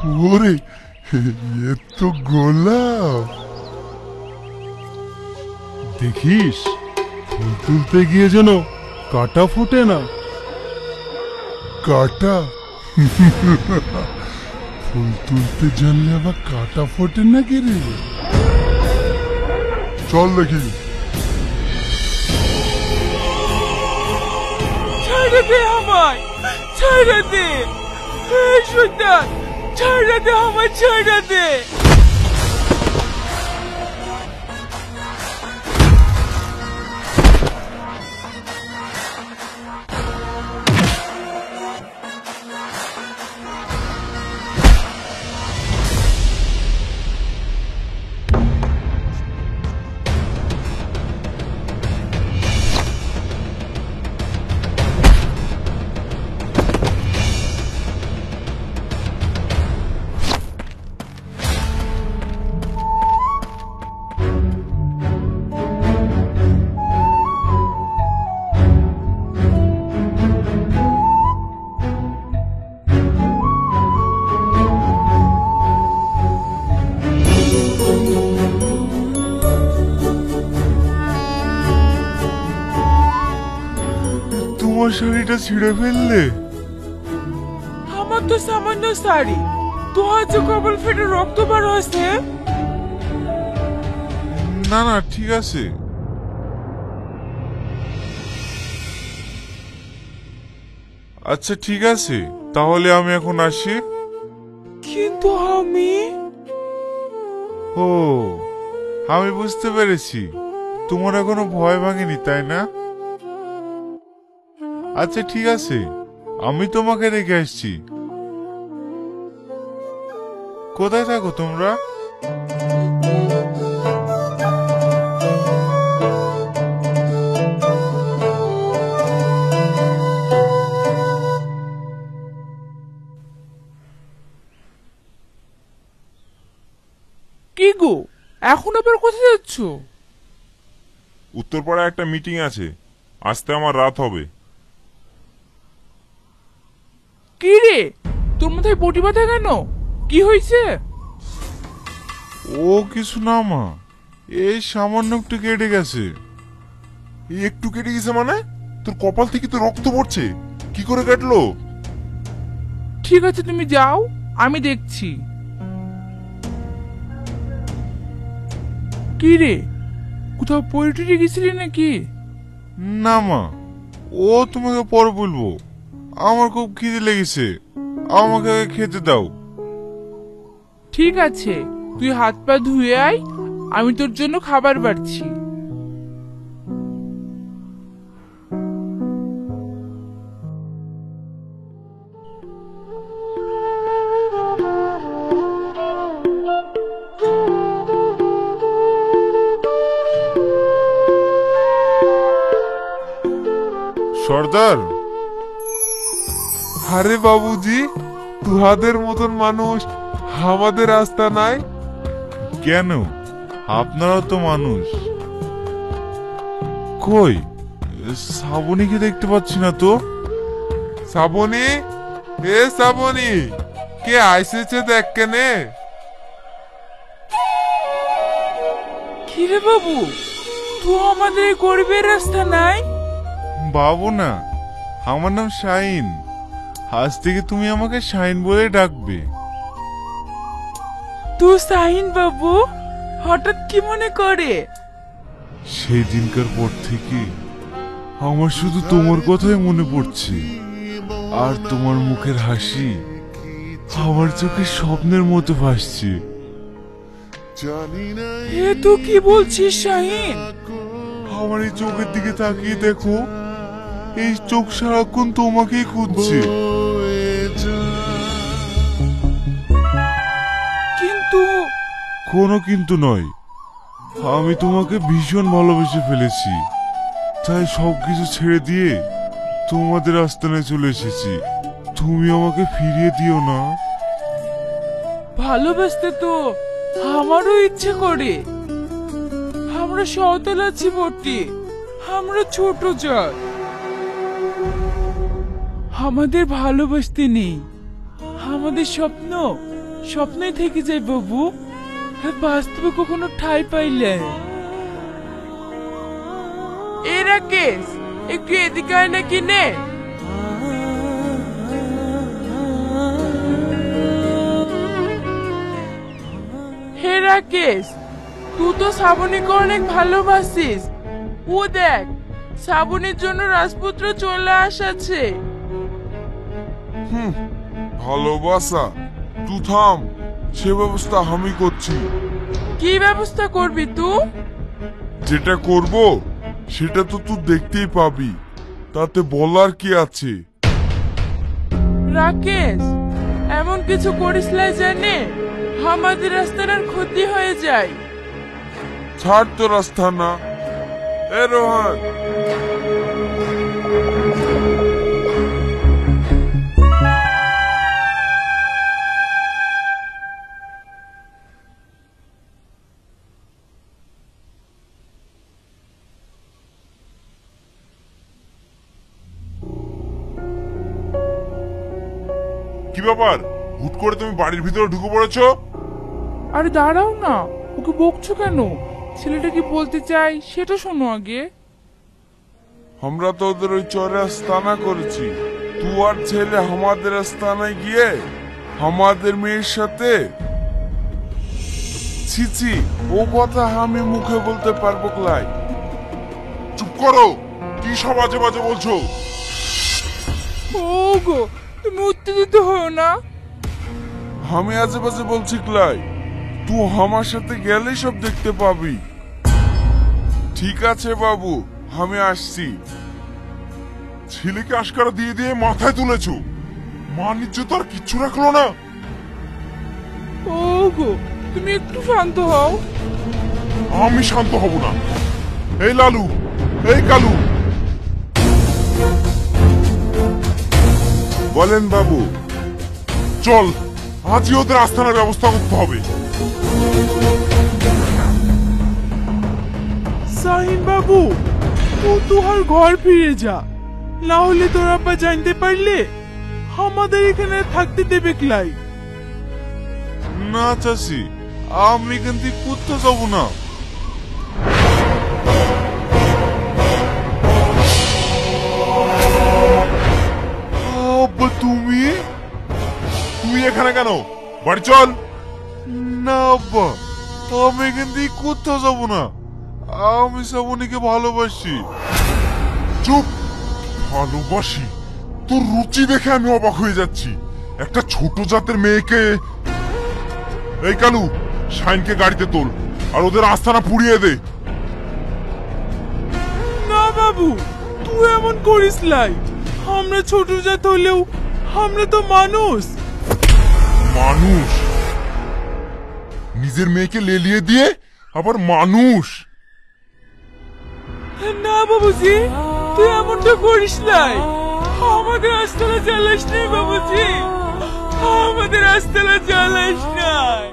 ওরে, এ তো গোলাপ। দেখিস, ফুল তুলতে গিয়ে যেন কাটা ফোটে না। কাটা? ফুল তুলতে জানলে আবার কাটা ফোটে নাকি রে? চল দেখি। ছেড়ে দে আমায়, ছেড়ে দে সুলতান, ছেড়ে দে আমায়, ছেড়ে দে। তোমার শাড়িটা ছিঁড়ে ফেললে? আমার তো সামান্য শাড়ি, তো আজ কবল ফেটে রক্ত বার হয়েছে। না না, ঠিক আছে। আচ্ছা ঠিক আছে, তাহলে আমি এখন আসি। কিন্তু আমি আমি বুঝতে পেরেছি, তোমার এখনো ভয় ভাঙেনি, তাই না? আচ্ছা ঠিক আছে, আমি তোমাকে রেখে আসছি। কোথায় থাকো তোমরা? কি গো, এখন আবার কোথায় যাচ্ছ? উত্তরপাড়ায় একটা মিটিং আছে, আসতে আমার রাত হবে। কি রে, তোর মাথায় পটি ব্যথা কেন? কি হয়েছে? ও কিছু না মা, এই সামান্য একটু কেটে গেছে। একটু কেটে গেছে মানে? তোর কপাল থেকে তো রক্ত পড়ছে, কি করে কাটলো? ঠিক আছে, তুমি যাও, আমি দেখছি। কি রে, কোথাও পড়ে গেছিলি নাকি? না মা, ও তোমাকে পরে বলবো। আমার খুব খিদে লেগেছে, আমাকে আগে খেতে দাও। ঠিক আছে, তুই হাত পা ধুয়ে আয়, আমি তোর জন্য খাবার বাড়ছি। সর্দার। আরে বাবুজি, তুহাদের মতন মানুষ আমাদের রাস্তা নাই? কেন, আপনারা তো মানুষ। কই, শ্রাবণীকে দেখতে পাচ্ছি না তো। শ্রাবণী, এ শ্রাবণী, কে আইসেছে দেখ কেনে। কি রে বাবু, তুই আমাদের এই গরিবের রাস্তা নাই? বাবু না, আমার নাম শাহিন। আজ থেকে তুমি আমাকে শাহিন বলে ডাকবে। তুই শাহিন বাবু, হঠাৎ কি মনে করে? সেই দিনকার পর থেকে আমার শুধু তোমার কথাই মনে পড়ছে, আর তোমার মুখের হাসি আমার চোখে স্বপ্নের মতো ভাসছে। এ তুই কি বলছিস শাহিন? আমার এই চোখের দিকে তাকিয়ে দেখো, এই চোখ সারাক্ষণ তোমাকেই খুঁজছে। কিন্তু কোনো কিন্তু নয়, আমি তোমাকে ভীষণ ভালোবেসে ফেলেছি, তাই সবকিছু ছেড়ে দিয়ে তোমাদের আস্তানে চলে এসেছি। তুমি আমাকে ফিরিয়ে দিও না। ভালোবাসতে তো আমারও ইচ্ছে করে। আমরা সওতাল আছি বটে, আমরা ছোট জাত, আমাদের ভালোবাসতে নেই। আমাদের স্বপ্ন স্বপ্নই থেকে যায় বাবু, বাস্তবে কখনো ঠাঁই পাইলে। এ রাকেশ, একটু এদিকে আয় না কিনে। হে রাকেশ, তুই তো শ্রাবণীকে অনেক ভালোবাসিস। ও দেখ, শ্রাবণীর জন্য রাজপুত্র চলে আসাছে। ভালোবাসা, তুই থাম, সে ব্যবস্থা আমি করছি। কি ব্যবস্থা করবি তুই? যেটা করব সেটা তো তুই দেখতেই পাবি, তাতে বলার কি আছে? রাকেশ, এমন কিছু করিস না জানে আমাদের রাস্তার আর ক্ষতি হয়ে যায়। ছাড় তো রাস্তা না। এ রোহন, কি ব্যাপার, হুট করে তুমি বাড়ির ভিতরে ঢুকে পড়েছো? আরে দাঁড়াও না, ওকে বকছো কেন? ছেলেটা কি বলতে চাই সেটা শোনো আগে। আমরা তো ওদের ওই চরে আস্তানা করেছি, তুই আর ছেলে আমাদের আস্তানায় গিয়ে আমাদের মেয়ের সাথে। ছি ছি, ও কথা আমি মুখে বলতে পারবো ক্লাই? চুপ করো, কি সব আজে বাজে বলছো? ও গো, তুমি উত্তেজিত হও না। আমি আজে বাজে বলছি ক্লাই? তুই আমার সাথে গেলেই সব দেখতে পাবি। ঠিক আছে বাবু, আমি আসছি। ছেলেকে আশকারা দিয়ে দিয়ে মাথায় তুলেছো, মান ইজ্জত আর কিচ্ছু রাখলো না। ও গো, তুমি একটু শান্ত হও। আমি শান্ত হব না। এই লালু, এই কালু। বলেন বাবু। চল, আজই ওদের আস্থানার ব্যবস্থা করতে হবে। সাহিন বাবু, তোহার ঘর ফিরে যা, না হলে তোর আব্বা জানতে পারলে আমাদের এখানে থাকতে দেবে ক্লাই। না চাষি, আমি এখান থেকে কোথাও যাবো না। আব্বা, তুমি তুই এখানে কেন? বাড়ি চল। না আব্বা, আমি এখান থেকে কোথাও যাবো না। আমি শ্রাবণীকে ভালোবাসি। চুপ। ভালোবাসি? তোর রুচি দেখে আমি অবাক হয়ে যাচ্ছি। একটা ছোট জাতের মেয়েকে। এই কালু, শাইনকে গাড়িতে তোল আর ওদের আস্তানা পুড়িয়ে দে। না বাবু, তুই এমন করিস লাই। আমরা ছোট জাত হলেও আমরা তো মানুষ। মানুষ? নিজের মেয়েকে লেলিয়ে দিয়ে আবার মানুষ? না বাবুজি, তুই এমনটা করিস নাই। আমাদের আস্তানা জ্বালাস নাই বাবুজি, আমাদের আস্তানা জ্বালাস নাই।